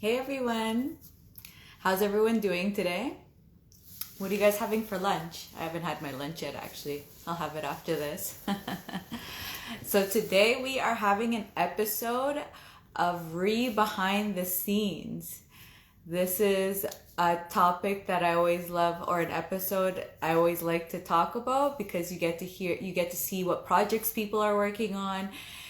Hey everyone, how's everyone doing today? What are you guys having for lunch? I haven't had my lunch yet actually. I'll have it after this. So today we are having an episode of Behind the Scenes. This is a topic that I always love, or an episode I always like to talk about, because you get to see what projects people are working on.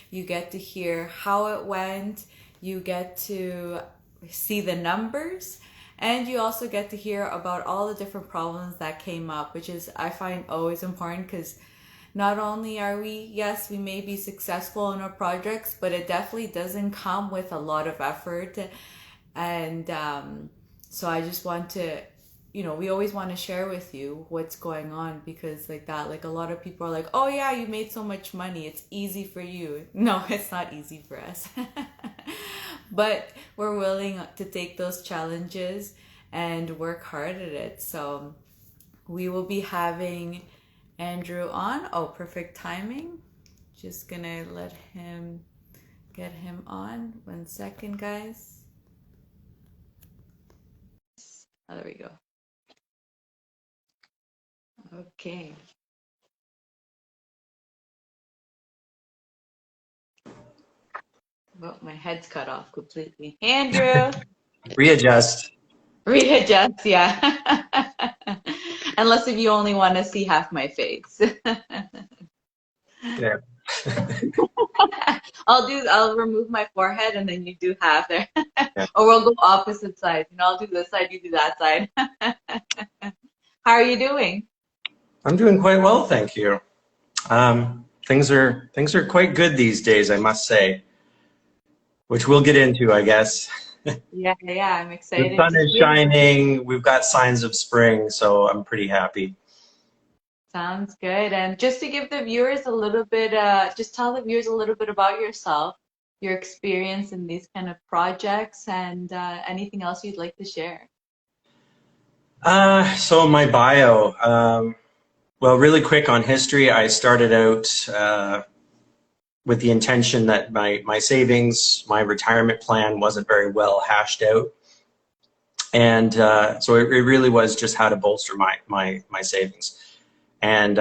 You get to hear how it went. You get to see the numbers, and you also get to hear about all the different problems that came up, which is, I find, always important, because not only are we may be successful in our projects, but it definitely doesn't come with a lot of effort. And so I just want to, we always want to share with you what's going on, because like a lot of people are like, oh yeah, you made so much money, it's easy for you. No, it's not easy for us. But we're willing to take those challenges and work hard at it. So we will be having Andrew on. Oh, perfect timing. Just gonna get him on. 1 second, guys. Oh, there we go. Okay. Well, my head's cut off completely. Andrew! Readjust. Readjust, yeah. Unless if you only want to see half my face. Yeah. I'll remove my forehead and then you do half there. Yeah. Or we'll go opposite sides. I'll do this side, you do that side. How are you doing? I'm doing quite well, thank you. Things are quite good these days, I must say, which we'll get into, I guess. Yeah, I'm The excited sun to is hear. shining. We've got signs of spring, so I'm pretty happy. Sounds good. And just to give the viewers a little bit, just tell the viewers a little bit about yourself, your experience in these kind of projects, and anything else you'd like to share. So my bio, well, really quick on history. I started out with the intention that my savings, my retirement plan wasn't very well hashed out. And so it really was just how to bolster my savings. And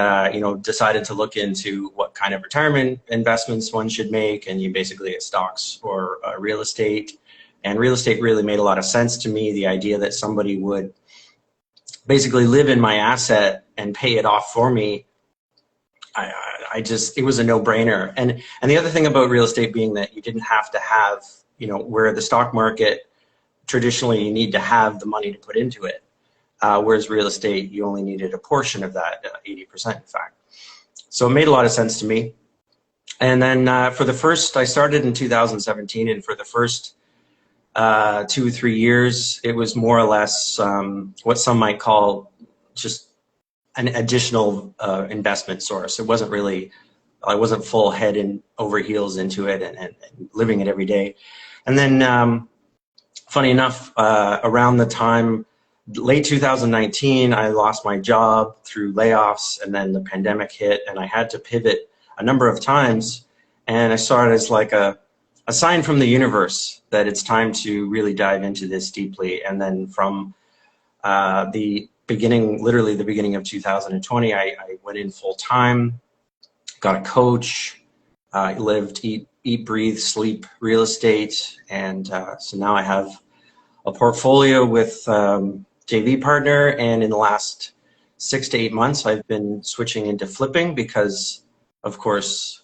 decided to look into what kind of retirement investments one should make, and you basically get stocks or real estate. And real estate really made a lot of sense to me. The idea that somebody would basically live in my asset and pay it off for me, it was a no-brainer. And the other thing about real estate being that you didn't have to have, where the stock market, traditionally you need to have the money to put into it. Whereas real estate, you only needed a portion of that, 80% in fact. So it made a lot of sense to me. And then I started in 2017, and for the first 2 or 3 years, it was more or less what some might call just an additional investment source. It wasn't really, I wasn't full head and over heels into it and living it every day. And then funny enough, around the time, late 2019, I lost my job through layoffs, and then the pandemic hit, and I had to pivot a number of times. And I saw it as like a sign from the universe that it's time to really dive into this deeply. And then from literally the beginning of 2020, I went in full time, got a coach, lived, eat, breathe, sleep real estate. And so now I have a portfolio with JV partner, and in the last 6 to 8 months, I've been switching into flipping because, of course,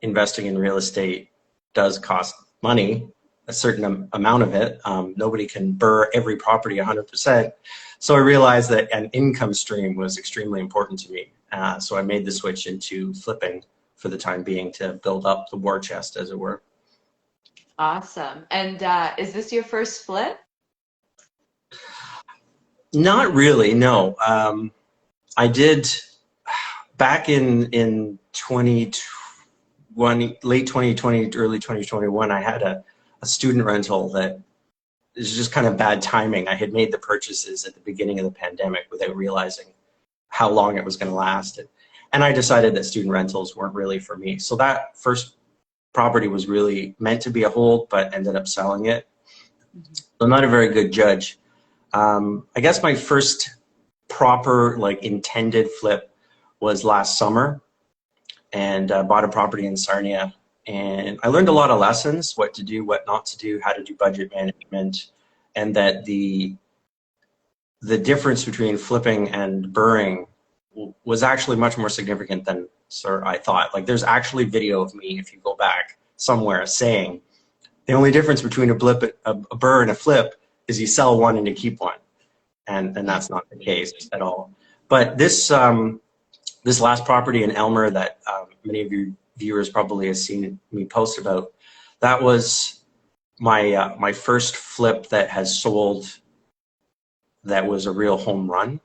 investing in real estate does cost money, a certain amount of it. Nobody can burr every property 100%. So I realized that an income stream was extremely important to me. So I made the switch into flipping for the time being to build up the war chest, as it were. Awesome. And is this your first flip? Not really, no. I did back in 2020, late 2020, early 2021, I had a student rental that is just kind of bad timing. I had made the purchases at the beginning of the pandemic without realizing how long it was going to last. And I decided that student rentals weren't really for me. So that first property was really meant to be a hold, but ended up selling it. I'm not a very good judge. I guess my first proper, like, intended flip was last summer, and bought a property in Sarnia. And I learned a lot of lessons, what to do, what not to do, how to do budget management, and that the difference between flipping and burring was actually much more significant than I thought. Like, there's actually video of me, if you go back somewhere, saying the only difference between a burr and a flip is you sell one and you keep one. And that's not the case at all. But this last property in Elmer that many of your viewers probably have seen me post about, that was my first flip that has sold that was a real home run.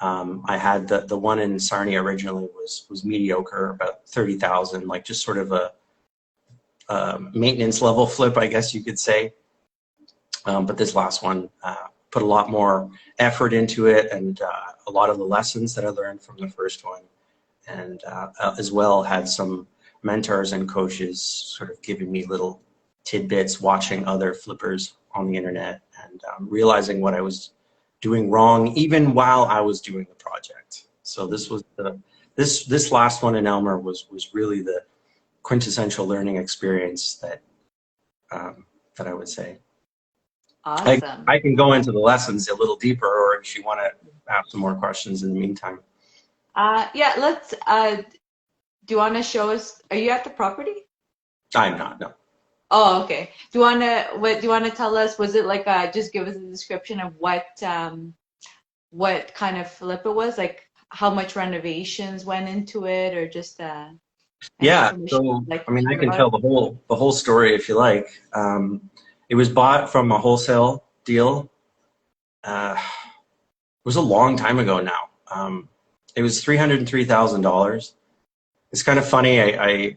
I had the one in Sarnia originally was mediocre, about 30,000, like just sort of a maintenance level flip, I guess you could say. But this last one put a lot more effort into it, and a lot of the lessons that I learned from the first one, and as well had some mentors and coaches sort of giving me little tidbits, watching other flippers on the internet, and realizing what I was doing wrong even while I was doing the project. So this was this last one in Elmer was really the quintessential learning experience that I would say. Awesome. I can go into the lessons a little deeper, or if you want to have some more questions in the meantime. Yeah, let's, do you want to show us, are you at the property? I'm not, no. Oh, okay. Do you want to tell us, was it like, just give us a description of what kind of flip it was, like how much renovations went into it, or just, yeah, so, like, I mean, I can tell the whole story if you like. It was bought from a wholesale deal. It was a long time ago now. It was $303,000. It's kind of funny. I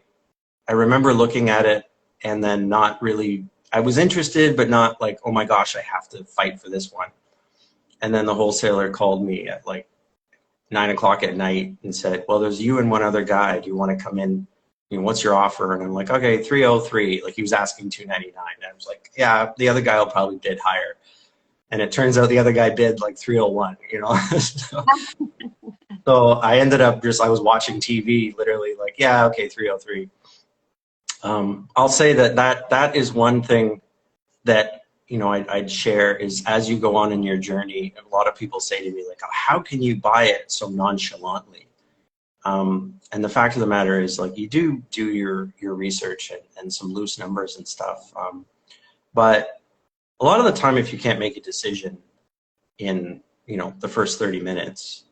remember looking at it and then not really, I was interested, but not like, oh my gosh, I have to fight for this one. And then the wholesaler called me at like 9 o'clock at night and said, well, there's you and one other guy. Do you want to come in? You know, what's your offer? And I'm like, okay, 303. Like, he was asking 299. And I was like, yeah, the other guy will probably bid higher. And it turns out the other guy bid like 301, you know? So I ended up I was watching TV literally like, yeah, okay, 303. I'll say that is one thing that, you know, I'd share is, as you go on in your journey, a lot of people say to me like, how can you buy it so nonchalantly? And the fact of the matter is, like, you do your research and some loose numbers and stuff. But a lot of the time, if you can't make a decision in, you know, the first 30 minutes,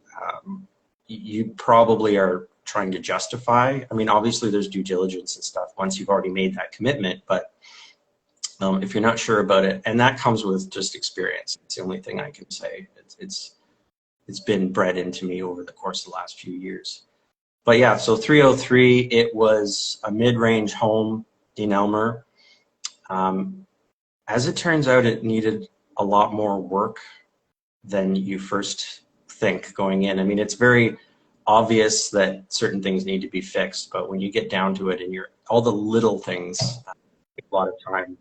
you probably are trying to justify. I mean, obviously there's due diligence and stuff once you've already made that commitment, but if you're not sure about it, and that comes with just experience. It's the only thing I can say. It's been bred into me over the course of the last few years. But yeah, so 303, it was a mid-range home in Elmer. As it turns out, it needed a lot more work than you first think going in. I mean, it's very obvious that certain things need to be fixed, but when you get down to it and all the little things take a lot of time.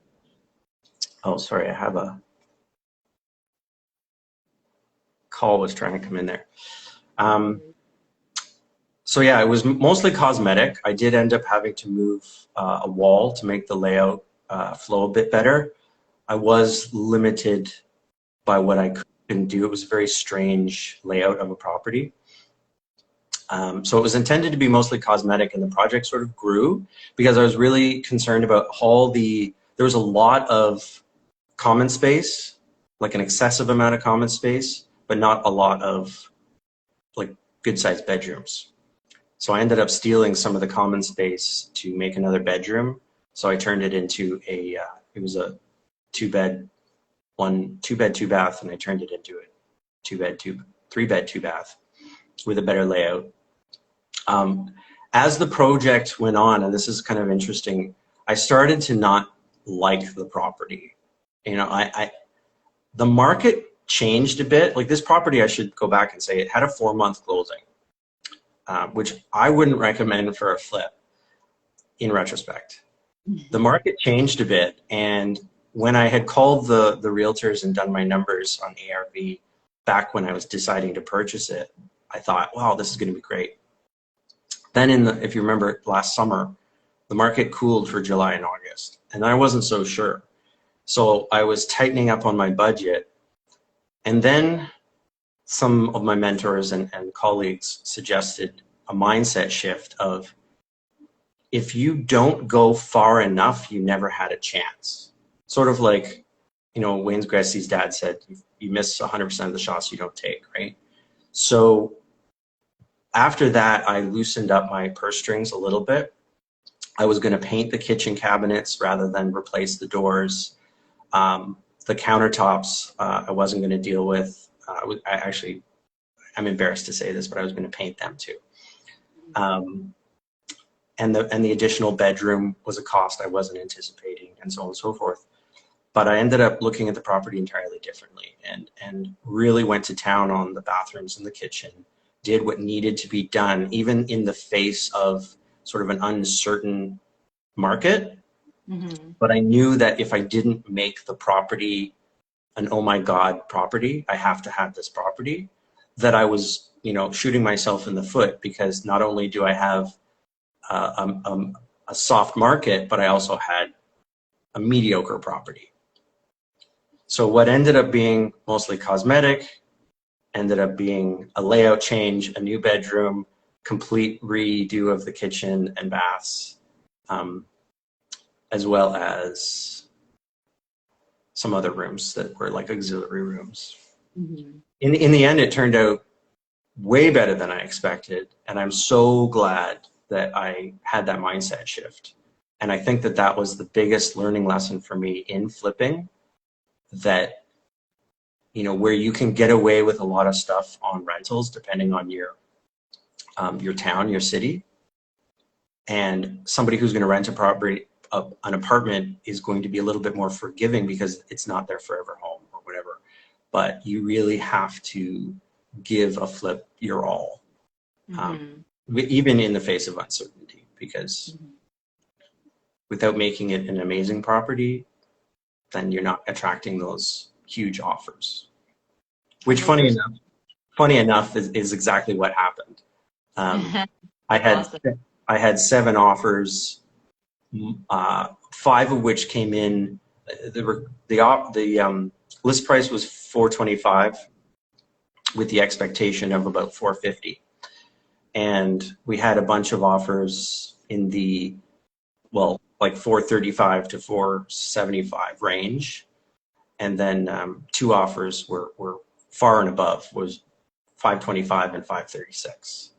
Oh, sorry, I have a call was trying to come in there. So yeah, it was mostly cosmetic. I did end up having to move a wall to make the layout flow a bit better. I was limited by what I couldn't do. It was a very strange layout of a property. So it was intended to be mostly cosmetic, and the project sort of grew because I was really concerned about there was a lot of common space, like an excessive amount of common space, but not a lot of like good-sized bedrooms. So I ended up stealing some of the common space to make another bedroom. So I turned it into it was a two bed, two bath, and I turned it into a 3 bed, 2 bath with a better layout. As the project went on, and this is kind of interesting, I started to not like the property. You know, the market changed a bit. Like, this property, I should go back and say, it had a 4-month closing, which I wouldn't recommend for a flip in retrospect. The market changed a bit, and when I had called the realtors and done my numbers on ARV back when I was deciding to purchase it, I thought, wow, this is going to be great. Then if you remember last summer, the market cooled for July and August, and I wasn't so sure. So I was tightening up on my budget, and then some of my mentors and colleagues suggested a mindset shift of, if you don't go far enough, you never had a chance. Sort of like, Wayne Gretzky's dad said, you miss 100% of the shots you don't take, right? So after that, I loosened up my purse strings a little bit. I was going to paint the kitchen cabinets rather than replace the doors. The countertops I wasn't going to deal with. I'm embarrassed to say this, but I was going to paint them too. And the additional bedroom was a cost I wasn't anticipating, and so on and so forth. But I ended up looking at the property entirely differently, and really went to town on the bathrooms and the kitchen, did what needed to be done, even in the face of sort of an uncertain market. Mm-hmm. But I knew that if I didn't make the property an oh my God property, I have to have this property, that I was, shooting myself in the foot, because not only do I have a soft market, but I also had a mediocre property. So what ended up being mostly cosmetic ended up being a layout change, a new bedroom, complete redo of the kitchen and baths, as well as some other rooms that were like auxiliary rooms. Mm-hmm. In the end, it turned out way better than I expected, and I'm so glad that I had that mindset shift. And I think that was the biggest learning lesson for me in flipping, that where you can get away with a lot of stuff on rentals depending on your town, your city, and somebody who's going to rent an apartment is going to be a little bit more forgiving because it's not their forever home or whatever. But you really have to give a flip your all, even in the face of uncertainty, because without making it an amazing property, then you're not attracting those huge offers. Which, funny enough, is exactly what happened. I had 7 offers, 5 of which came in. The list price was $425, with the expectation of about $450, and we had a bunch of offers in the like $435 to $475 range, and then 2 offers were far and above, was $525 and $536.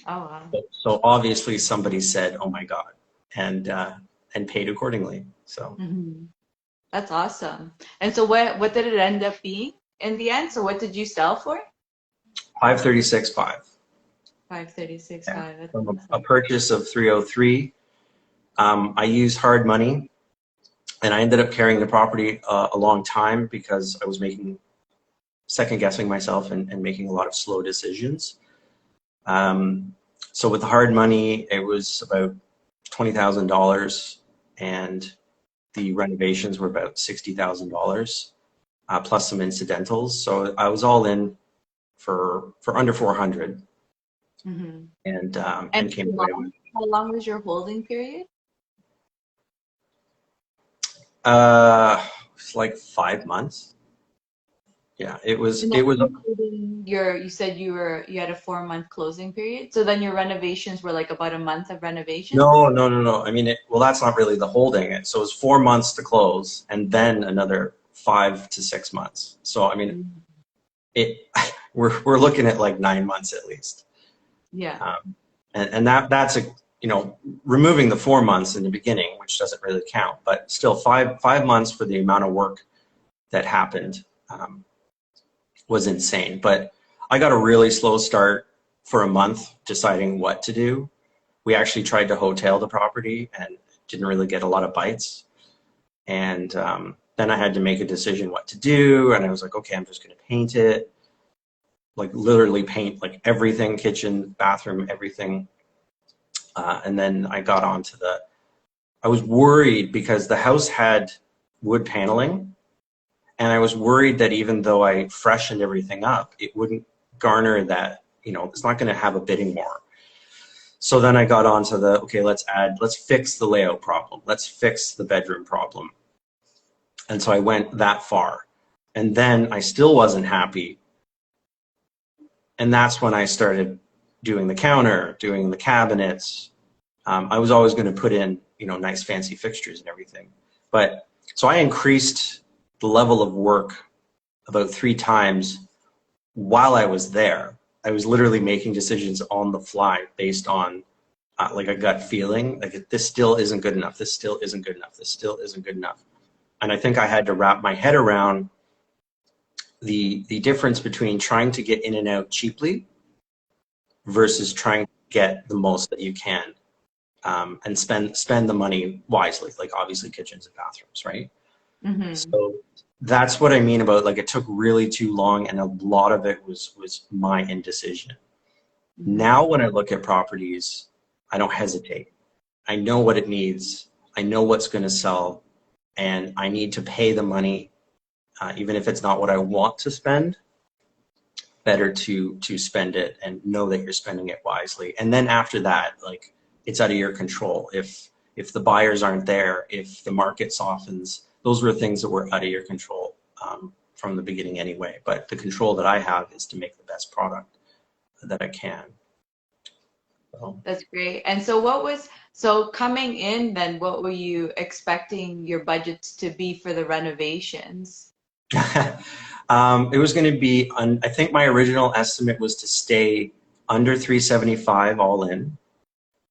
Oh wow! So obviously somebody said, "Oh my God," and paid accordingly. So that's awesome. And so what did it end up being in the end? So what did you sell for? $536,500. $536,500. From a purchase of $303,000. I used hard money, and I ended up carrying the property a long time because I was second guessing myself and making a lot of slow decisions. So with the hard money, it was about $20,000, and the renovations were about $60,000, plus some incidentals. So I was all in for under $400, and came away with. How long was your holding period? It's like 5 months. Yeah, it was. You said you had a 4-month closing period. So then your renovations were like about a month of renovations? No. I mean, that's not really the holding. So it was 4 months to close, and then another 5 to 6 months. So I mean, we're looking at like 9 months at least. Yeah. And that's removing the 4 months in the beginning, which doesn't really count, but still 5 months for the amount of work that happened. Was insane. But I got a really slow start for a month deciding what to do. We actually tried to hotel the property and didn't really get a lot of bites. And then I had to make a decision what to do. And I was like, okay, I'm just going to paint it. Like literally paint like everything, kitchen, bathroom, everything. And then I got onto I was worried because the house had wood paneling. And I was worried that even though I freshened everything up, it wouldn't garner that, it's not going to have a bidding war. So then I got on to okay, let's fix the layout problem. Let's fix the bedroom problem. And so I went that far. And then I still wasn't happy. And that's when I started doing the counter, doing the cabinets. I was always going to put in, nice fancy fixtures and everything. But so I increased the level of work about 3 times while I was there. I was literally making decisions on the fly based on like a gut feeling, like this still isn't good enough. This still isn't good enough. This still isn't good enough. And I think I had to wrap my head around the difference between trying to get in and out cheaply versus trying to get the most that you can, and spend the money wisely, like obviously kitchens and bathrooms, right? Mm-hmm. So that's what I mean about, like, it took really too long, and a lot of it was my indecision. Mm-hmm. Now when I look at properties, I don't hesitate. I know what it needs. I know what's going to sell, and I need to pay the money, even if it's not what I want to spend. Better to spend it and know that you're spending it wisely. And then after that, like, it's out of your control. If the buyers aren't there, if the market softens, those were things that were out of your control from the beginning anyway. But the control that I have is to make the best product that I can. So. That's great. And so coming in then, what were you expecting your budgets to be for the renovations? It was going to be, I think my original estimate was to stay under 375 all in,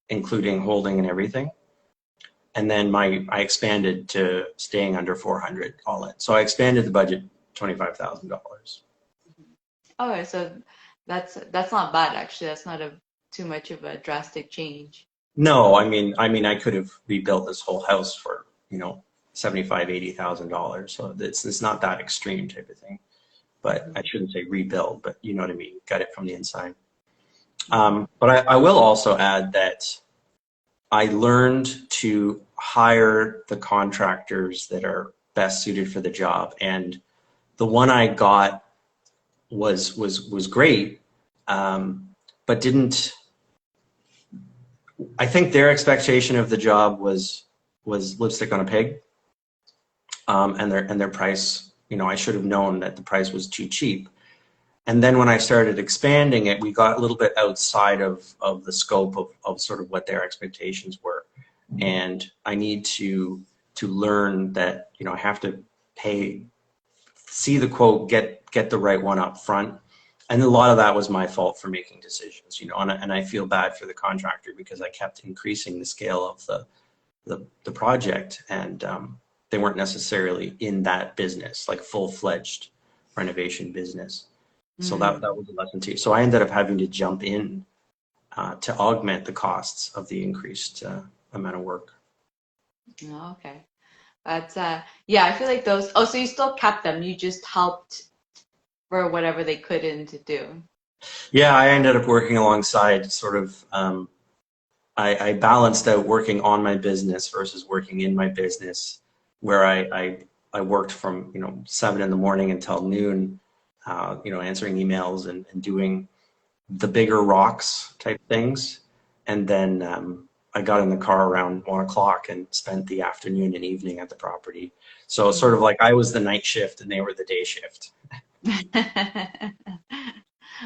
including holding and everything. And then I expanded to staying under 400 all in. So I expanded the budget $25,000. Oh, so that's not bad, actually. That's not too much of a drastic change. No, I mean I could have rebuilt this whole house for, $75,000-$80,000. So it's not that extreme type of thing. But I shouldn't say rebuild, but you know what I mean, got it from the inside. But I will also add that I learned to hire the contractors that are best suited for the job, and the one I got was great, but didn't. I think their expectation of the job was lipstick on a pig, and their price. I should have known that the price was too cheap. And then when I started expanding it, we got a little bit outside of the scope of sort of what their expectations were. And I need to learn that, I have to see the quote, get the right one up front. And a lot of that was my fault for making decisions, and I feel bad for the contractor because I kept increasing the scale of the project, and they weren't necessarily in that business, like full-fledged renovation business. So that was a lesson too. So I ended up having to jump in to augment the costs of the increased amount of work. Oh, okay. That's yeah, I feel like those. Oh, so you still kept them. You just helped for whatever they couldn't do. Yeah, I ended up working alongside sort of. I balanced out working on my business versus working in my business, where I worked from 7 in the morning until noon, answering emails and doing the bigger rocks type things, and then I got in the car around 1 o'clock and spent the afternoon and evening at the property. So sort of like I was the night shift and they were the day shift.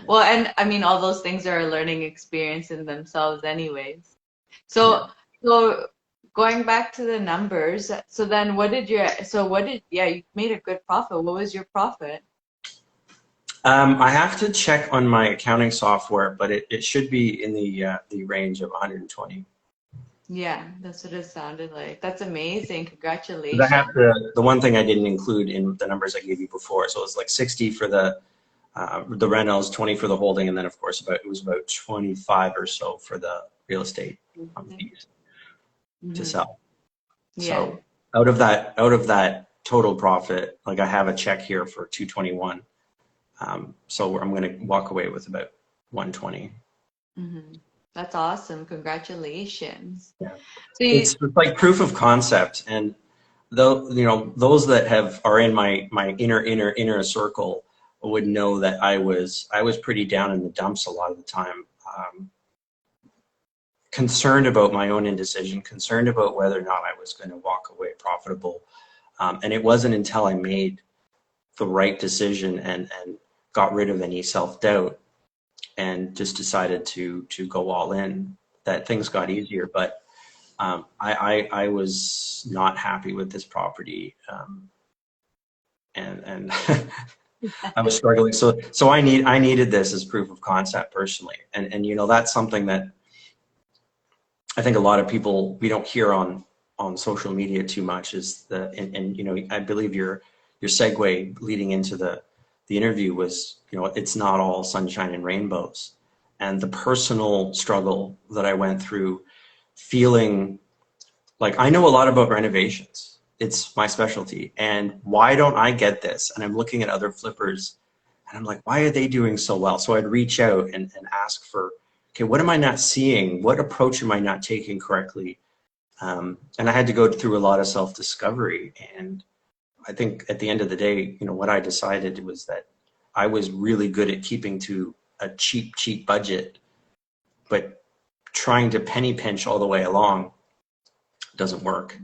Well, and I mean, all those things are a learning experience in themselves anyways. So going back to the numbers, so then you made a good profit. What was your profit? I have to check on my accounting software, but it should be in the range of 120. Yeah, that's what it sounded like. That's amazing. Congratulations. The one thing I didn't include in the numbers I gave you before, so it was like 60 for the rentals, 20 for the holding, and then of course it was about 25 or so for the real estate fees to sell. Yeah. So out of that total profit, like I have a check here for 221. So I'm going to walk away with about 120. Mm-hmm. That's awesome. Congratulations. Yeah. So it's like proof of concept. And though, you know, those that are in my inner circle would know that I was pretty down in the dumps a lot of the time. Concerned about my own indecision, concerned about whether or not I was going to walk away profitable. And it wasn't until I made the right decision and got rid of any self-doubt and just decided to go all in that things got easier. But I was not happy with this property, and I was struggling. So I needed this as proof of concept personally, and you know, that's something that I think a lot of people, we don't hear on social media too much, is and you know, I believe your segue leading into the interview was, you know, it's not all sunshine and rainbows, and the personal struggle that I went through, feeling like I know a lot about renovations. It's my specialty, and why don't I get this? And I'm looking at other flippers and I'm like, why are they doing so well? So I'd reach out and ask for, okay, what am I not seeing? What approach am I not taking correctly? And I had to go through a lot of self-discovery. And I think at the end of the day, you know, what I decided was that I was really good at keeping to a cheap budget, but trying to penny pinch all the way along doesn't work.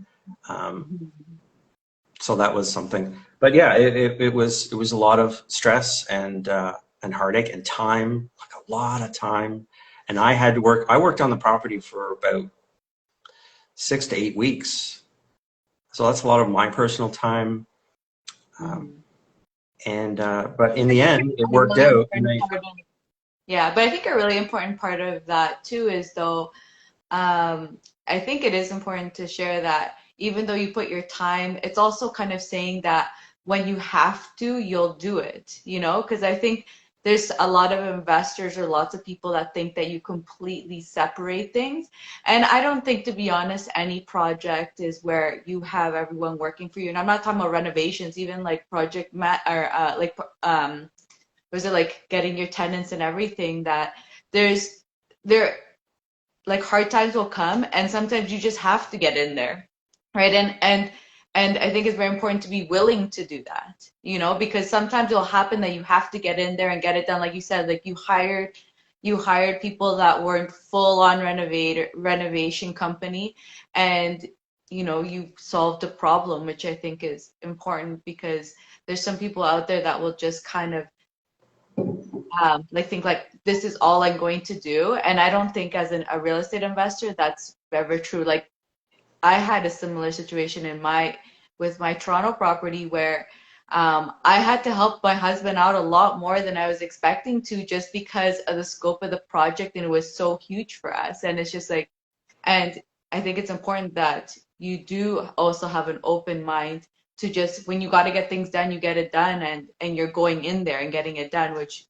So that was something. But yeah, it was a lot of stress and heartache and time, like a lot of time. And I had to work. I worked on the property for about 6 to 8 weeks. So that's a lot of my personal time. But in the end, it worked out. Yeah, but I think a really important part of that too is, though, I think it is important to share that even though you put your time, it's also kind of saying that when you have to, you'll do it, you know, because I think there's a lot of investors or lots of people that think that you completely separate things. And I don't think, to be honest, any project is where you have everyone working for you. And I'm not talking about renovations, even like was it like getting your tenants and everything, that there like hard times will come and sometimes you just have to get in there, right? And I think it's very important to be willing to do that, you know, because sometimes it'll happen that you have to get in there and get it done. Like you said, like you hired people that weren't full on renovation company, and you know, you solved a problem, which I think is important, because there's some people out there that will just kind of like think like this is all I'm going to do. And I don't think as a real estate investor that's ever true. Like I had a similar situation with my Toronto property where I had to help my husband out a lot more than I was expecting to, just because of the scope of the project, and it was so huge for us. And it's just like, and I think it's important that you do also have an open mind to just, when you got to get things done, you get it done, and you're going in there and getting it done, which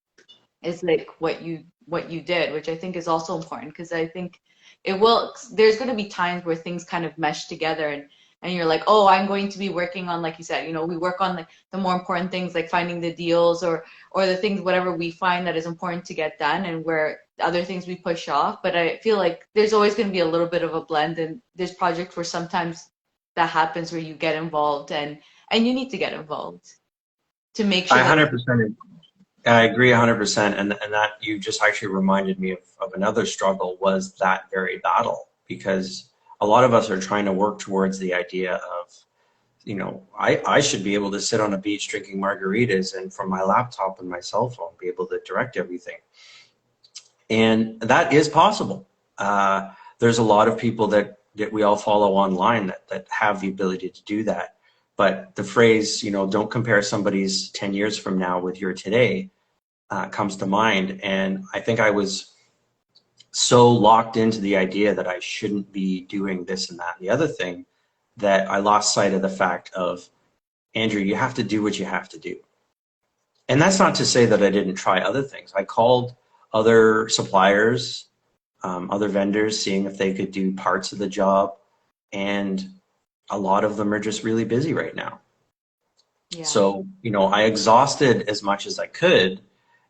is like what you did, which I think is also important, because I think there's going to be times where things kind of mesh together, and you're like, oh, I'm going to be working on, like you said, you know, we work on the more important things, like finding the deals or the things, whatever we find that is important to get done, and where other things we push off. But I feel like there's always going to be a little bit of a blend, and there's projects where sometimes that happens where you get involved, and you need to get involved to make sure. 100%. I agree 100%. And that you just actually reminded me of another struggle, was that very battle, because a lot of us are trying to work towards the idea of, you know, I should be able to sit on a beach drinking margaritas and from my laptop and my cell phone be able to direct everything. And that is possible. There's a lot of people that we all follow online that have the ability to do that. But the phrase, you know, don't compare somebody's 10 years from now with your today comes to mind. And I think I was so locked into the idea that I shouldn't be doing this and that and the other thing, that I lost sight of the fact of, Andrew, you have to do what you have to do. And that's not to say that I didn't try other things. I called other suppliers, other vendors, seeing if they could do parts of the job. And a lot of them are just really busy right now. Yeah. So, you know, I exhausted as much as I could.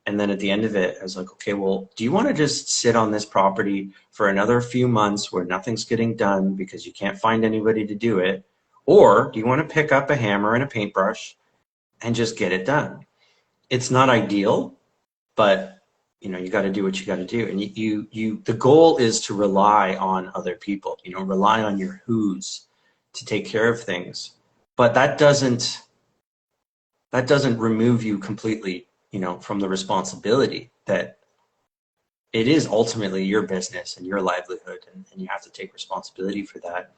And then at the end of it, I was like, okay, well, do you want to just sit on this property for another few months where nothing's getting done because you can't find anybody to do it? Or do you want to pick up a hammer and a paintbrush and just get it done? It's not ideal, but you know, you got to do what you got to do. And the goal is to rely on other people, you know, rely on your who's to take care of things. But that doesn't remove you completely, you know, from the responsibility that it is ultimately your business and your livelihood, and you have to take responsibility for that.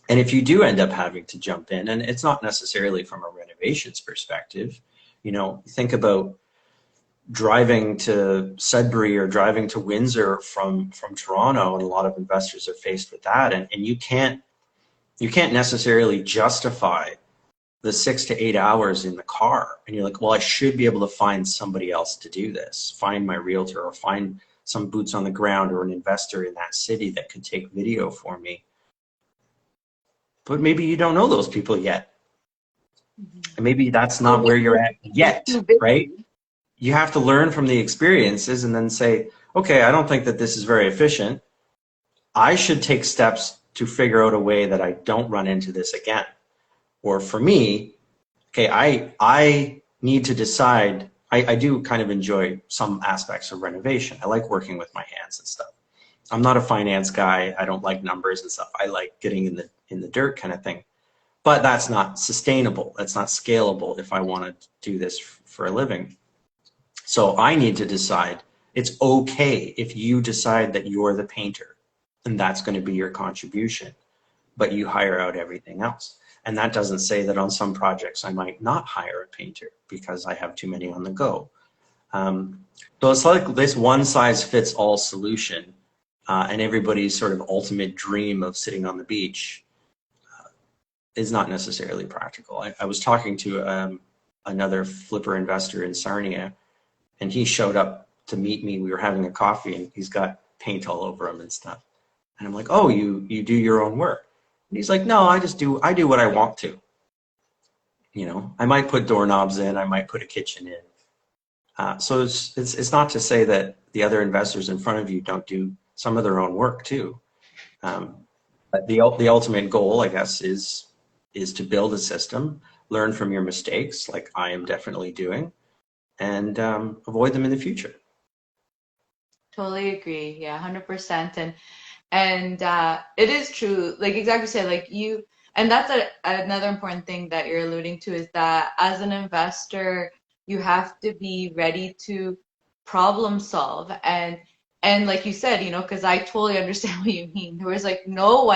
And if you do end up having to jump in, and it's not necessarily from a renovations perspective, you know, think about driving to Sudbury or driving to Windsor from Toronto, and a lot of investors are faced with that, and you can't necessarily justify the 6 to 8 hours in the car, and you're like, well, I should be able to find somebody else to do this, find my realtor or find some boots on the ground or an investor in that city that could take video for me. But maybe you don't know those people yet, and maybe that's not where you're at yet, right? You have to learn from the experiences and then say, okay, I don't think that this is very efficient. I should take steps to figure out a way that I don't run into this again. Or for me, okay, I need to decide. I do kind of enjoy some aspects of renovation. I like working with my hands and stuff. I'm not a finance guy. I don't like numbers and stuff. I like getting in the dirt kind of thing. But that's not sustainable. That's not scalable if I want to do this for a living. So I need to decide, it's okay if you decide that you're the painter and that's going to be your contribution, but you hire out everything else. And that doesn't say that on some projects I might not hire a painter because I have too many on the go. So it's like this one size fits all solution, and everybody's sort of ultimate dream of sitting on the beach is not necessarily practical. I was talking to another flipper investor in Sarnia, and he showed up to meet me. We were having a coffee, and he's got paint all over him and stuff. And I'm like, oh, you do your own work? And he's like, no, I do what I want to. You know, I might put doorknobs in, I might put a kitchen in. So it's not to say that the other investors in front of you don't do some of their own work too. But the ultimate goal, I guess, is to build a system, learn from your mistakes, like I am definitely doing, and avoid them in the future. Totally agree. Yeah, 100%. And it is true, like exactly said, like you, and that's another important thing that you're alluding to, is that as an investor, you have to be ready to problem solve. And like you said, you know, because I totally understand what you mean. There was like no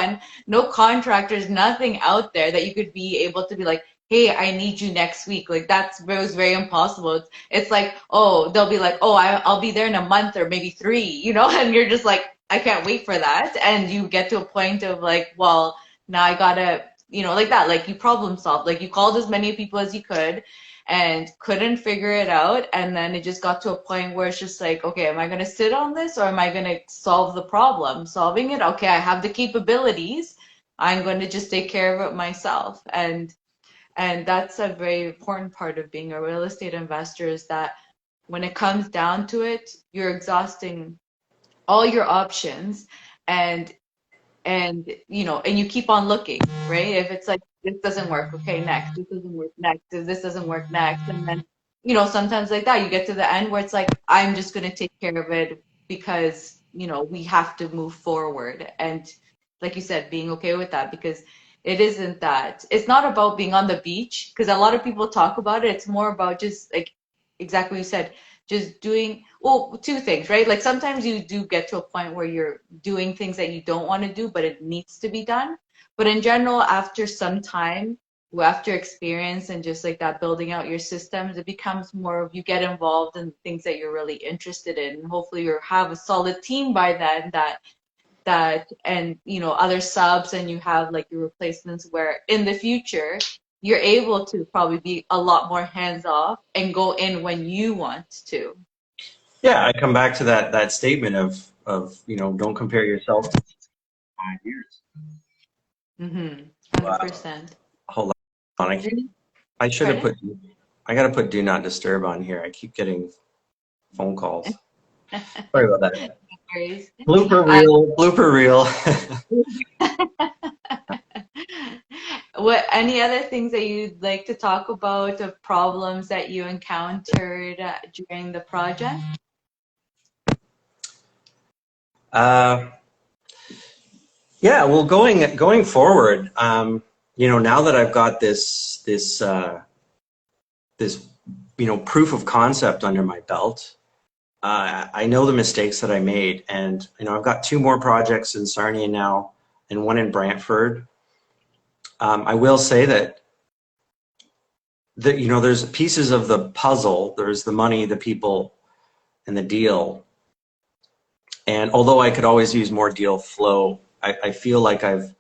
contractors, nothing out there that you could be able to be like, hey, I need you next week. Like it was very impossible. It's like, oh, they'll be like, oh, I'll be there in a month or maybe 3, you know, and you're just like, I can't wait for that. And you get to a point of like, well, now I gotta, you know, like that, like you problem solved, like you called as many people as you could and couldn't figure it out. And then it just got to a point where it's just like, okay, am I going to sit on this or am I going to solve the problem? Solving it, okay, I have the capabilities. I'm going to just take care of it myself. And that's a very important part of being a real estate investor, is that when it comes down to it, you're exhausting all your options, and you know, and you keep on looking, right? If it's like, this doesn't work, okay, next, this doesn't work, next, this doesn't work, next. And then, you know, sometimes like that, you get to the end where it's like, I'm just going to take care of it because, you know, we have to move forward. And like you said, being okay with that, because it's not about being on the beach, because a lot of people talk about it. It's more about just like exactly what you said, just doing, well, 2 things, right? Like sometimes you do get to a point where you're doing things that you don't want to do, but it needs to be done. But in general, after some time, after experience and just like that, building out your systems, it becomes more of, you get involved in things that you're really interested in. And hopefully you have a solid team by then that and, you know, other subs, and you have like your replacements where in the future you're able to probably be a lot more hands off and go in when you want to. Yeah, I come back to that statement of you know, don't compare yourself to 5 years. 100%. Hold on, I should have put. I got to put do not disturb on here. I keep getting phone calls. Sorry about that. Blooper reel. What any other things that you'd like to talk about of problems that you encountered during the project? Yeah, well, going forward, now that I've got this proof of concept under my belt, I know the mistakes that I made, and I've got 2 more projects in Sarnia now, and 1 in Brantford. I will say that there's pieces of the puzzle. There's the money, the people, and the deal. And although I could always use more deal flow, I feel like I've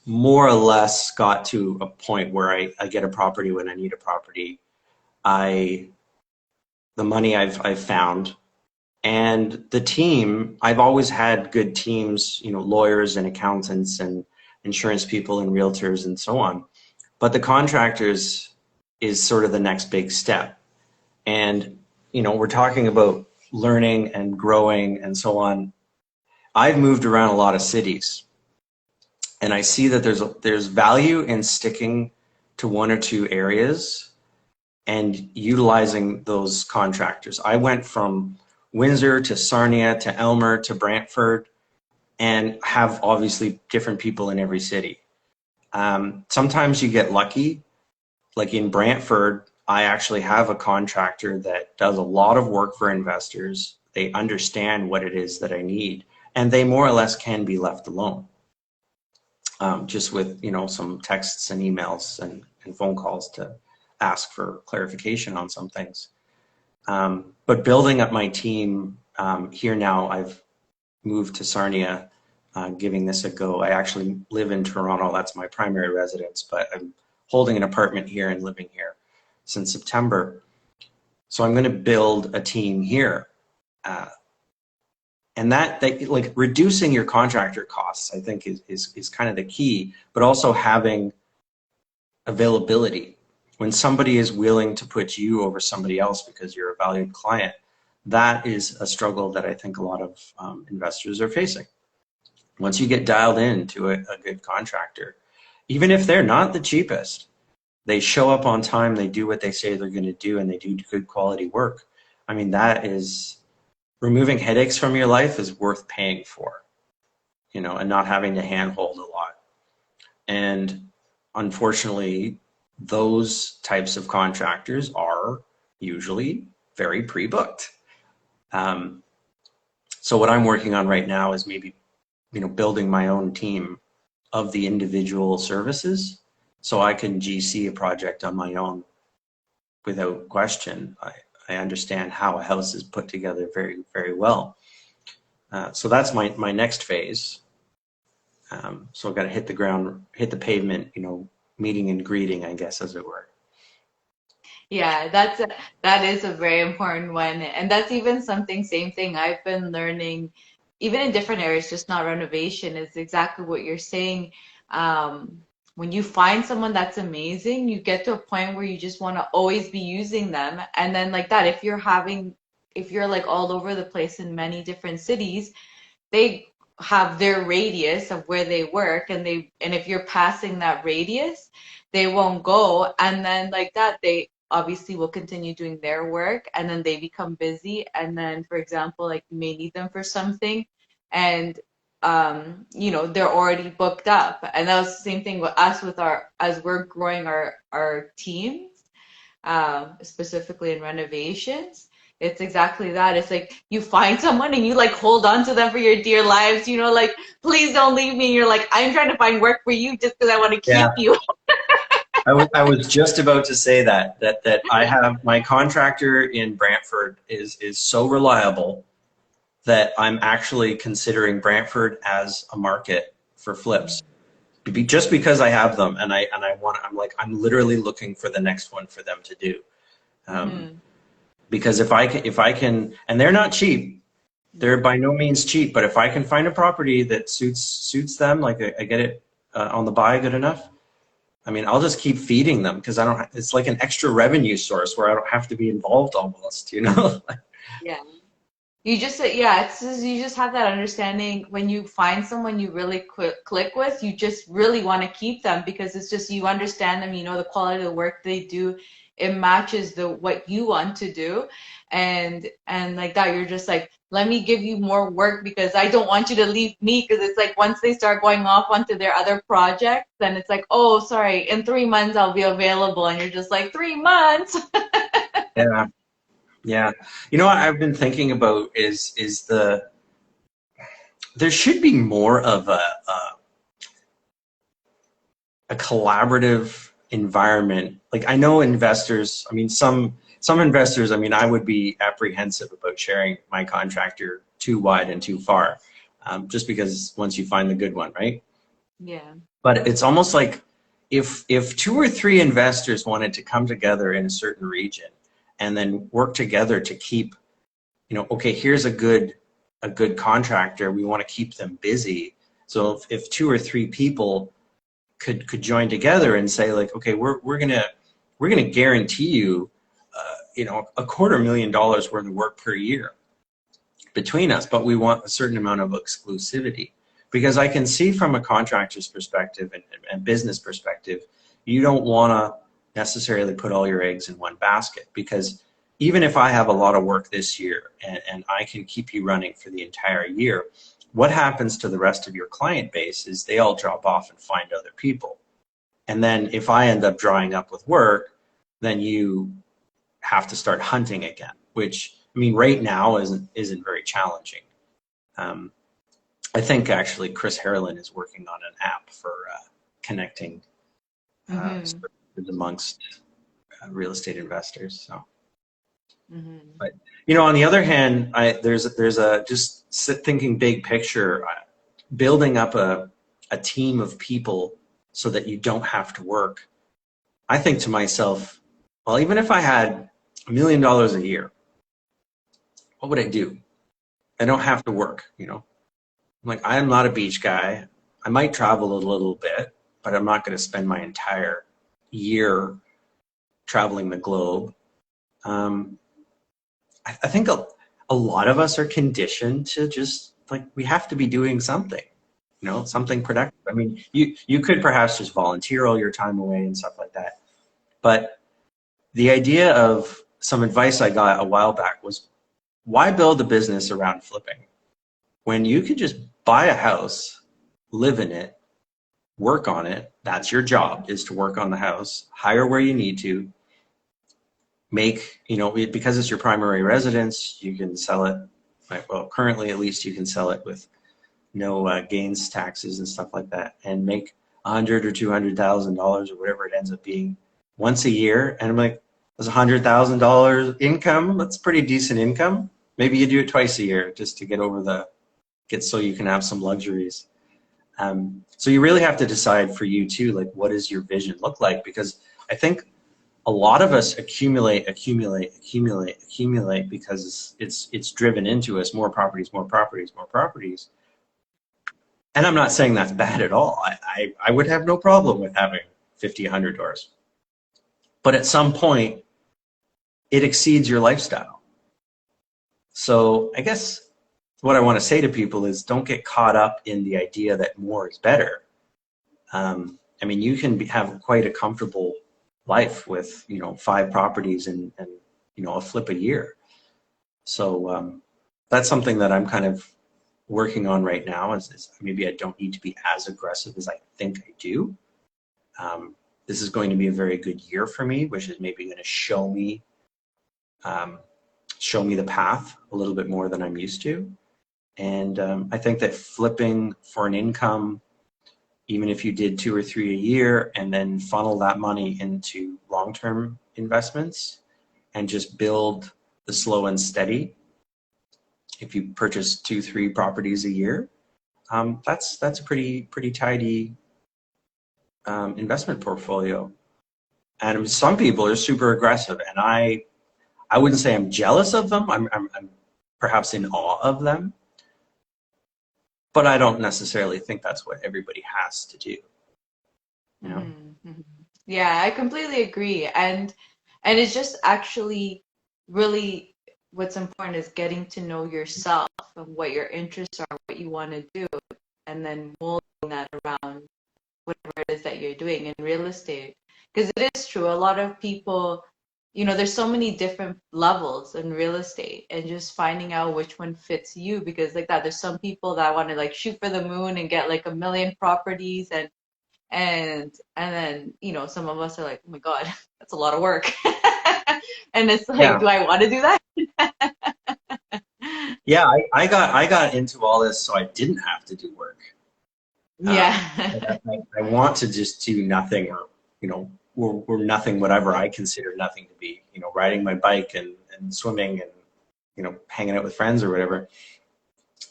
more or less got to a point where I get a property when I need a property. The money I've found, and the team, I've always had good teams, lawyers and accountants and insurance people and realtors and so on. But the contractors is sort of the next big step. And, we're talking about learning and growing and so on. I've moved around a lot of cities, and I see that there's value in sticking to 1 or 2 areas and utilizing those contractors. I went from Windsor to Sarnia to Elmer to Brantford, and have obviously different people in every city. Sometimes you get lucky. Like in Brantford, I actually have a contractor that does a lot of work for investors. They understand what it is that I need, and they more or less can be left alone. Just with some texts and emails and phone calls to ask for clarification on some things. But building up my team here now, I've moved to Sarnia, giving this a go. I actually live in Toronto. That's my primary residence, but I'm holding an apartment here and living here since September. So I'm going to build a team here. And that like reducing your contractor costs, I think is kind of the key, but also having availability. When somebody is willing to put you over somebody else because you're a valued client, that is a struggle that I think a lot of investors are facing. Once you get dialed into a good contractor, even if they're not the cheapest, they show up on time, they do what they say they're going to do, and they do good quality work. I mean, that is removing headaches from your life is worth paying for, and not having to handhold a lot. And unfortunately, those types of contractors are usually very pre-booked. So what I'm working on right now is maybe, building my own team of the individual services so I can GC a project on my own without question. I understand how a house is put together very, very well. So that's my next phase. So I've got to hit the pavement, meeting and greeting, I guess, as it were. Yeah, that is a very important one. And that's even same thing I've been learning, even in different areas, just not renovation, is exactly what you're saying. When you find someone that's amazing, you get to a point where you just want to always be using them. And then like that, if you're like all over the place in many different cities, they have their radius of where they work, and if you're passing that radius, they won't go. And then like that, they obviously will continue doing their work, and then they become busy. And then, for example, like you may need them for something, and they're already booked up. And that was the same thing with us as we're growing our teams, specifically in renovations. It's exactly that. It's like you find someone and you like hold on to them for your dear lives, like, please don't leave me. And you're like, I'm trying to find work for you just because I want to keep you. I was just about to say that I have my contractor in Brantford is so reliable that I'm actually considering Brantford as a market for flips, just because I have them, and I'm literally looking for the next one for them to do. Because if I can, and they're not cheap, they're by no means cheap, but if I can find a property that suits them, like I get it on the buy good enough, I mean, I'll just keep feeding them because it's like an extra revenue source where I don't have to be involved almost, Yeah. You just yeah, it's just, you just have that understanding when you find someone you really click with, you just really want to keep them because it's just you understand them, you know the quality of the work they do, it matches the what you want to do, and like that you're just like, let me give you more work because I don't want you to leave me because it's like once they start going off onto their other projects, then it's like, oh, sorry, in 3 months I'll be available, and you're just like 3 months. Yeah. Yeah. You know what I've been thinking about is there should be more of a collaborative environment. Like I know investors, I mean some investors, I mean I would be apprehensive about sharing my contractor too wide and too far, just because once you find the good one, right? Yeah. But it's almost like if two or three investors wanted to come together in a certain region and then work together to keep, you know, okay, here's a good contractor, we want to keep them busy. So if two or three people could join together and say like, okay, we're gonna guarantee you, you know, $250,000 worth of work per year between us, but we want a certain amount of exclusivity. Because I can see from a contractor's perspective and business perspective, you don't want to necessarily put all your eggs in one basket, because even if I have a lot of work this year and I can keep you running for the entire year, what happens to the rest of your client base is they all drop off and find other people. And then if I end up drying up with work, then you have to start hunting again, which I mean right now isn't very challenging. Um, I think actually Chris Harlan is working on an app for connecting Mm-hmm. services amongst real estate investors. So, Mm-hmm. but you know, on the other hand, there's a just thinking big picture, building up a team of people so that you don't have to work. I think to myself, well, even if I had $1 million a year, what would I do? I don't have to work, you know. I'm like, I'm not a beach guy. I might travel a little bit, but I'm not going to spend my entire year traveling the globe. Um, I think a lot of us are conditioned to just like, we have to be doing something, you know, something productive. I mean, you could perhaps just volunteer all your time away and stuff like that. But the idea of some advice I got a while back was, why build a business around flipping when you could just buy a house, live in it, work on it? That's your job, is to work on the house, hire where you need to, make, you know, because it's your primary residence, you can sell it, right? Well, currently at least you can sell it with no gains taxes and stuff like that, and make $100,000 or $200,000 or whatever it ends up being once a year. And I'm like, that's $100,000 income. That's pretty decent income. Maybe you do it twice a year just to get so you can have some luxuries. So you really have to decide for you too, like, what does your vision look like? Because I think a lot of us accumulate because it's driven into us, more properties, more properties, more properties. And I'm not saying that's bad at all. I would have no problem with having 50, 100 doors. But at some point, it exceeds your lifestyle. So I guess what I want to say to people is, don't get caught up in the idea that more is better. I mean, you can have quite a comfortable life with, you know, 5 properties and you know, a flip a year. So that's something that I'm kind of working on right now, is maybe I don't need to be as aggressive as I think I do. This is going to be a very good year for me, which is maybe going to show me the path a little bit more than I'm used to. And I think that flipping for an income, even if you did 2 or 3 a year and then funnel that money into long-term investments and just build the slow and steady, if you purchase 2, 3 properties a year, that's a pretty tidy investment portfolio. And some people are super aggressive, and I wouldn't say I'm jealous of them. I'm perhaps in awe of them, but I don't necessarily think that's what everybody has to do. You know? Mm-hmm. Yeah, I completely agree. And it's just actually really what's important is getting to know yourself and what your interests are, what you want to do, and then molding that around whatever it is that you're doing in real estate. Because it is true, a lot of people, there's so many different levels in real estate, and just finding out which one fits you. Because like that, there's some people that want to like shoot for the moon and get like a million properties, and then some of us are like, oh my God, that's a lot of work. And it's like, Yeah. do I want to do that? Yeah, I got into all this so I didn't have to do work. Yeah. I want to just do nothing, or or nothing, whatever I consider nothing to be. Riding my bike and swimming and hanging out with friends or whatever.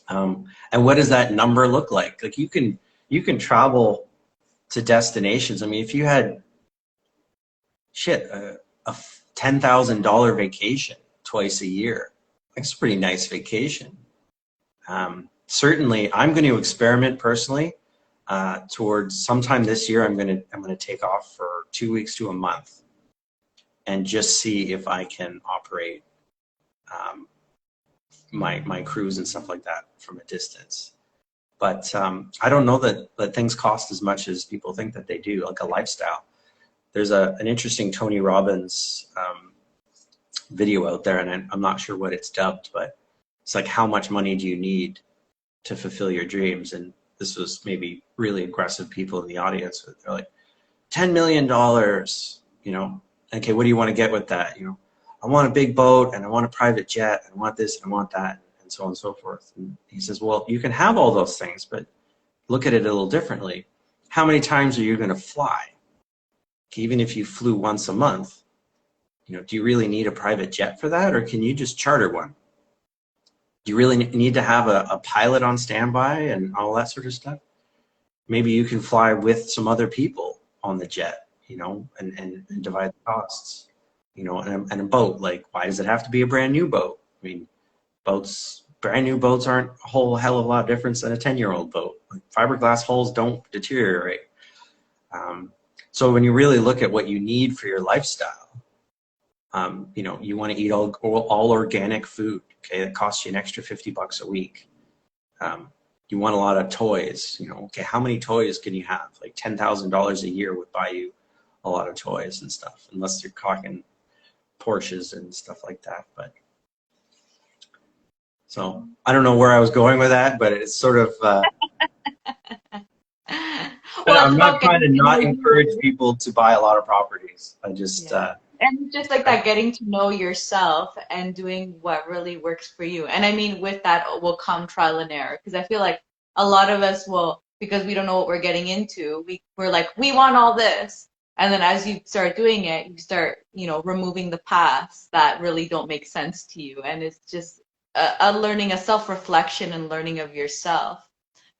And what does that number look like? Like you can travel to destinations. I mean, if you had a $10,000 vacation twice a year, that's a pretty nice vacation. Certainly, I'm going to experiment personally. Towards sometime this year, I'm going to take off for 2 weeks to a month, and just see if I can operate my cruise and stuff like that from a distance. But I don't know that things cost as much as people think that they do, like a lifestyle. There's an interesting Tony Robbins video out there, and I'm not sure what it's dubbed, but it's like, how much money do you need to fulfill your dreams? And this was maybe really aggressive people in the audience. They're like, $10 million, okay, what do you want to get with that? I want a big boat, and I want a private jet, and I want this, and I want that, and so on and so forth. And he says, well, you can have all those things, but look at it a little differently. How many times are you going to fly? Even if you flew once a month, do you really need a private jet for that, or can you just charter one? Do you really need to have a pilot on standby and all that sort of stuff? Maybe you can fly with some other people on the jet, and divide the costs, and a boat. Like, why does it have to be a brand new boat? I mean, brand new boats aren't a whole hell of a lot different than a 10-year-old boat. Like, fiberglass hulls don't deteriorate. So when you really look at what you need for your lifestyle, you want to eat all organic food. Okay, that costs you an extra $50 a week. You want a lot of toys. Okay, how many toys can you have? Like $10,000 a year would buy you a lot of toys and stuff, unless you're talking Porsches and stuff like that. But so I don't know where I was going with that, but it's sort of. But I'm not trying to not encourage people to buy a lot of properties. I just. Yeah. And just like that, getting to know yourself and doing what really works for you. And I mean, with that will come trial and error, because I feel like a lot of us will, because we don't know what we're getting into, we're like, we want all this. And then as you start doing it, you start, removing the paths that really don't make sense to you. And it's just a learning, a self-reflection and learning of yourself.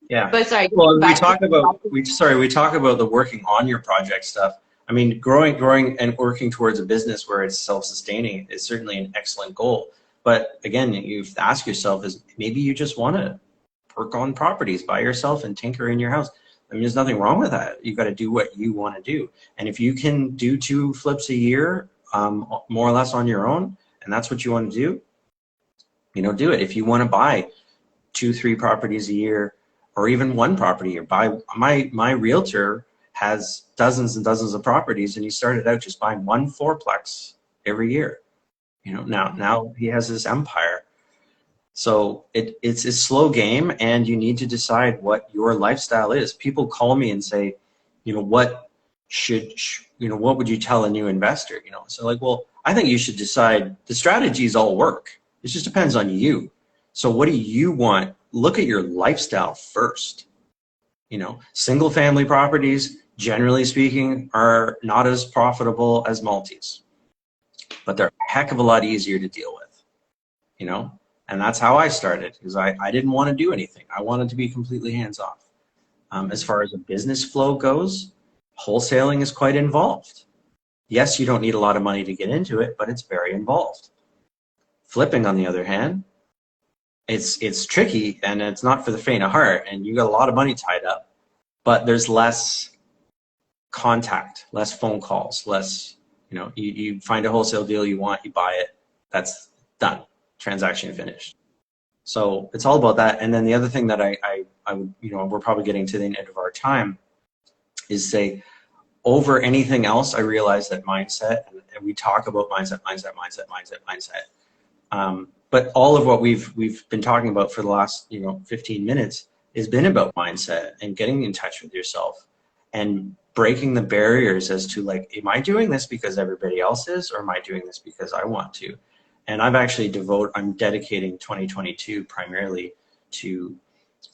Yeah. But sorry. Well, we talk about the working on your project stuff. I mean, growing and working towards a business where it's self-sustaining is certainly an excellent goal. But again, you have to ask yourself, is maybe you just want to work on properties by yourself and tinker in your house. I mean, there's nothing wrong with that. You got to do what you want to do. And if you can do 2 flips a year, more or less on your own, and that's what you want to do, do it. If you want to buy 2-3 properties a year, or even 1 property a year, buy my realtor has dozens and dozens of properties, and he started out just buying 1 4-plex every year. Now he has this empire. So it's a slow game, and you need to decide what your lifestyle is. People call me and say, what would you tell a new investor? So like, well, I think you should decide. The strategies all work. It just depends on you. So what do you want? Look at your lifestyle first. Single family properties, generally speaking, are not as profitable as multis, but they're a heck of a lot easier to deal with, and that's how I started, because I didn't want to do anything. I wanted to be completely hands-off. As far as a business flow goes, wholesaling is quite involved. Yes, you don't need a lot of money to get into it, but it's very involved. Flipping, on the other hand, it's tricky, and it's not for the faint of heart, and you got a lot of money tied up, but there's less contact, less phone calls, less, you find a wholesale deal you want, you buy it, that's done. transaction finished. So it's all about that. And then the other thing that I would, you know, we're probably getting to the end of our time, is say, over anything else, I realize that mindset, and we talk about mindset. But all of what we've been talking about for the last, you know, 15 minutes has been about mindset and getting in touch with yourself and breaking the barriers as to, like, am I doing this because everybody else is, or am I doing this because I want to? And I've actually I'm dedicating 2022 primarily to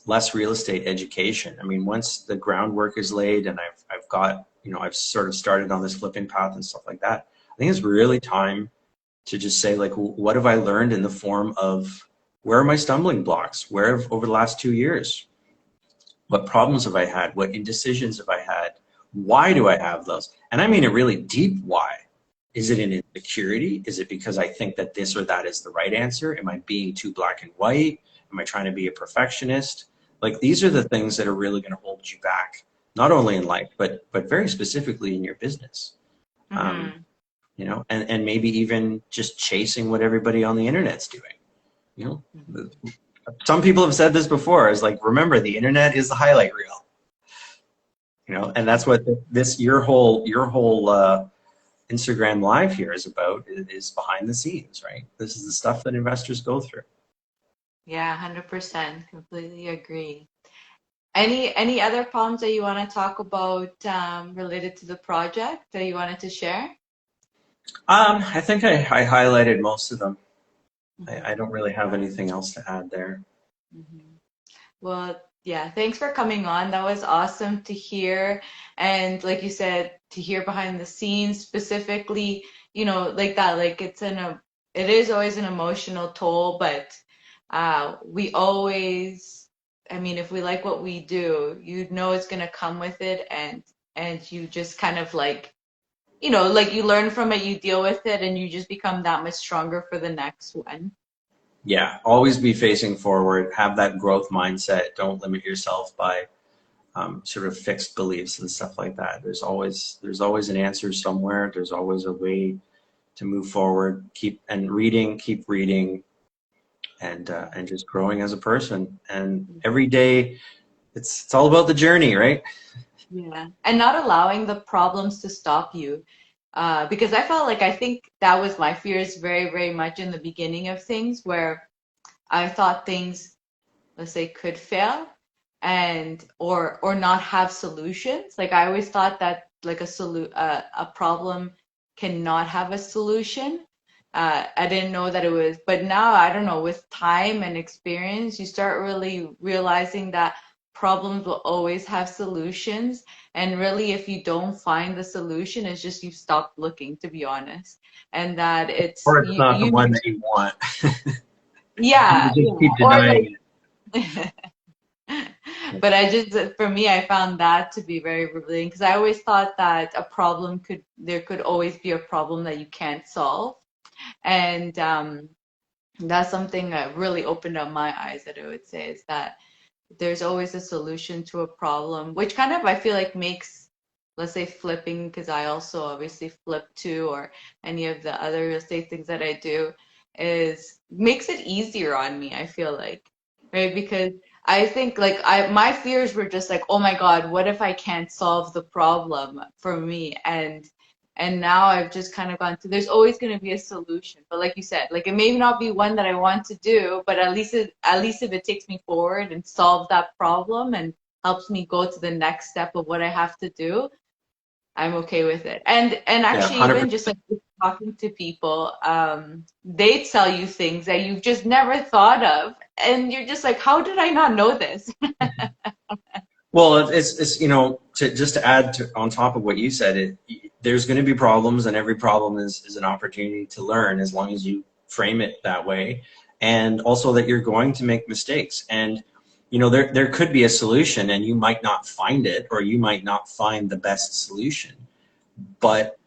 less real estate education. I mean, once the groundwork is laid and I've got, you know, I've sort of started on this flipping path and stuff like that, I think it's really time to just say, like, what have I learned in the form of, where are my stumbling blocks? Where have, over the last 2 years, what problems have I had? What indecisions have I had? Why do I have those? And I mean a really deep why. Is it an insecurity? Is it because I think that this or that is the right answer? Am I being too black and white? Am I trying to be a perfectionist? Like, these are the things that are really going to hold you back, not only in life, but very specifically in your business. You know, and maybe even just chasing what everybody on the internet's doing. You know, some people have said this before, is like, remember, the internet is the highlight reel. You know, and that's what your whole Instagram live here is about, is behind the scenes, right? This is the stuff that investors go through. Yeah, 100%. Completely agree. Any other problems that you want to talk about related to the project that you wanted to share? I think I highlighted most of them. I don't really have anything else to add there. Well, yeah, thanks for coming on. That was awesome to hear. And like you said, to hear behind the scenes specifically, you know, like that, like it is always an emotional toll, but we always, I mean, if we like what we do, you know it's going to come with it, and you just kind of, like, you know, like, you learn from it, you deal with it, and you just become that much stronger for the next one. Yeah, always be facing forward, have that growth mindset. Don't limit yourself by sort of fixed beliefs and stuff like that. There's always an answer somewhere. There's always a way to move forward. Keep reading, and just growing as a person. And every day, it's all about the journey, right? Yeah, and not allowing the problems to stop you. Because I think that was my fears very, very much in the beginning of things, where I thought things, let's say, could fail or not have solutions. Like, I always thought that, like, a problem cannot have a solution. I didn't know that it was, but now, I don't know, with time and experience, you start really realizing that problems will always have solutions. And really, if you don't find the solution, it's just you've stopped looking, to be honest. And that Or it's not the one that you want. Yeah, You just keep denying it. But for me, I found that to be very revealing, because I always thought that there could always be a problem that you can't solve. And that's something that really opened up my eyes, that I would say, is that there's always a solution to a problem, which kind of, I feel like, makes, let's say, flipping, because I also obviously flip too, or any of the other real estate things that I do, makes it easier on me, I feel like, right? Because I think, like, my fears were just like, oh my God, what if I can't solve the problem for me? And now I've just kind of gone to, there's always going to be a solution. But like you said, like, it may not be one that I want to do, but at least if it takes me forward and solves that problem and helps me go to the next step of what I have to do, I'm okay with it. And actually, Yeah, even just like talking to people, they tell you things that you've just never thought of, and you're just like, how did I not know this? Well, it's you know, to add on top of what you said, there's going to be problems, and every problem is an opportunity to learn, as long as you frame it that way, and also that you're going to make mistakes. And you know, there could be a solution, and you might not find it, or you might not find the best solution. But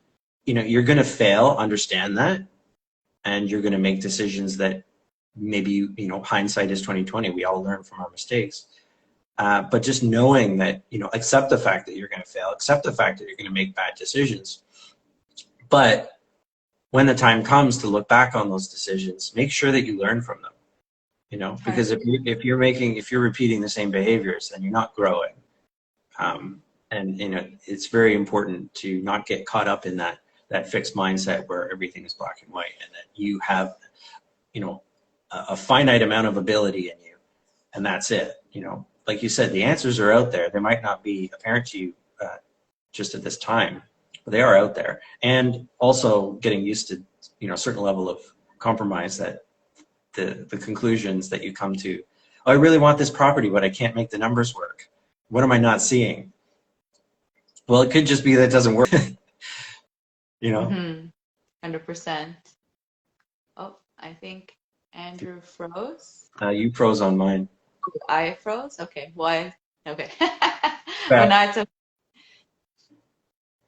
you know, you're going to fail. Understand that, and you're going to make decisions that maybe you know, hindsight is 20/20. We all learn from our mistakes. But just knowing that, you know, accept the fact that you're going to fail, accept the fact that you're going to make bad decisions, but when the time comes to look back on those decisions, make sure that you learn from them. You know, because if you're repeating the same behaviors, then you're not growing. And you know, it's very important to not get caught up in that fixed mindset where everything is black and white, and that you have, you know, a finite amount of ability in you, and that's it. You know, like you said, the answers are out there. They might not be apparent to you just at this time, but they are out there. And also getting used to, you know, a certain level of compromise, that the conclusions that you come to. Oh, I really want this property, but I can't make the numbers work. What am I not seeing? Well, it could just be that it doesn't work. You know? 100%. Oh, I think Andrew froze. You froze on mine. I froze? Okay. Why? Okay. Bad. But now it's okay.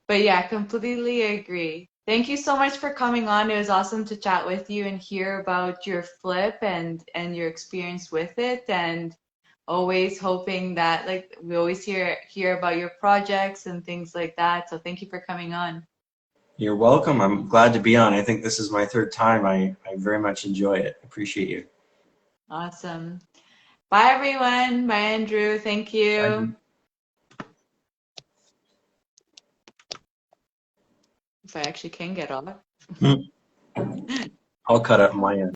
But yeah, completely agree. Thank you so much for coming on. It was awesome to chat with you and hear about your flip and your experience with it, and always hoping that, like, we always hear about your projects and things like that. So thank you for coming on. You're welcome. I'm glad to be on. I think this is my third time. I very much enjoy it. Appreciate you. Awesome. Bye everyone. Bye Andrew. Thank you. Bye. If I actually can get off. I'll cut up my end.